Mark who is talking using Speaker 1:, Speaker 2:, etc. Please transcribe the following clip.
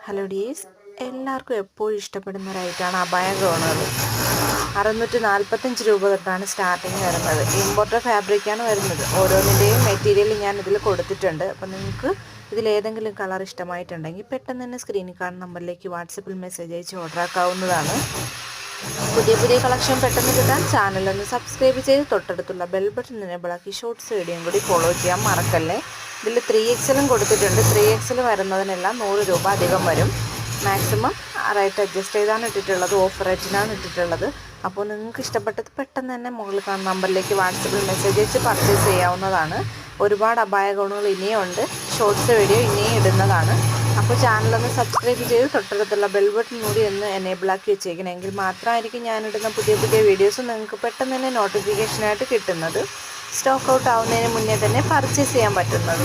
Speaker 1: Hello dears, എല്ലാവർക്കും എപ്പോഴും ഇഷ്ടപ്പെടുന്ന ഒരു ഐറ്റമാണ് അബായ ഗൗണുകൾ. 645 രൂപ തൊട്ടാണ് സ്റ്റാർട്ടിങ് വരുന്നത്. ഇമ്പോർട്ടഡ് ഫാബ്രിക്കാണ് വരുന്നത്. ഓരോന്നിൻ്റെയും മെറ്റീരിയൽ ഞാൻ ഇതിൽ കൊടുത്തിട്ടുണ്ട്. അപ്പോൾ നിങ്ങൾക്ക് ഇതിലേതെങ്കിലും കളർ ഇഷ്ടമായിട്ടുണ്ടെങ്കിൽ പെട്ടെന്ന് തന്നെ സ്ക്രീനിൽ കാണുന്ന നമ്പറിലേക്ക് വാട്സപ്പിൽ മെസ്സേജ് അയച്ച് ഓർഡർ ആക്കാവുന്നതാണ്. പുതിയ കളക്ഷൻ പെട്ടെന്ന് കിട്ടാൻ ചാനലൊന്ന് സബ്സ്ക്രൈബ് ചെയ്ത് തൊട്ടടുത്തുള്ള ബെൽ ബട്ടൺ എനേബിൾ ആക്കി ഷോർട്സ് വീഡിയോയും കൂടി ഫോളോ ചെയ്യാൻ മറക്കല്ലേ. ഇതിൽ 3XL കൊടുത്തിട്ടുണ്ട്. 3XL വരുന്നതിനെല്ലാം 100 രൂപ അധികം വരും. മാക്സിമം റേറ്റ് അഡ്ജസ്റ്റ് ചെയ്താണ് ഇട്ടിട്ടുള്ളത്. ഓഫർ റേറ്റിനാണ് ഇട്ടിട്ടുള്ളത്. അപ്പോൾ നിങ്ങൾക്ക് ഇഷ്ടപ്പെട്ടത് പെട്ടെന്ന് തന്നെ മുകളിൽ കാണുന്ന നമ്പറിലേക്ക് വാട്സപ്പിൽ മെസ്സേജ് അയച്ച് പർച്ചേസ് ചെയ്യാവുന്നതാണ്. ഒരുപാട് അബായ ഗൗണുകൾ ഇനിയും ഉണ്ട്. ഷോർട്സ് വീഡിയോ ഇനിയും ഇടുന്നതാണ്. അപ്പോൾ ചാനലൊന്ന് സബ്സ്ക്രൈബ് ചെയ്ത് തൊട്ടടുത്തുള്ള ബെൽ ബട്ടൺ കൂടി ഒന്ന് എനേബിൾ ആക്കി വെച്ചേക്കണമെങ്കിൽ മാത്രമായിരിക്കും ഞാനിടുന്ന പുതിയ വീഡിയോസ് നിങ്ങൾക്ക് പെട്ടെന്ന് തന്നെ നോട്ടിഫിക്കേഷനായിട്ട് കിട്ടുന്നത്. സ്റ്റോക്ക് ഔട്ട് ആവുന്നതിന് മുന്നേ തന്നെ പർച്ചേസ് ചെയ്യാൻ പറ്റുന്നത്.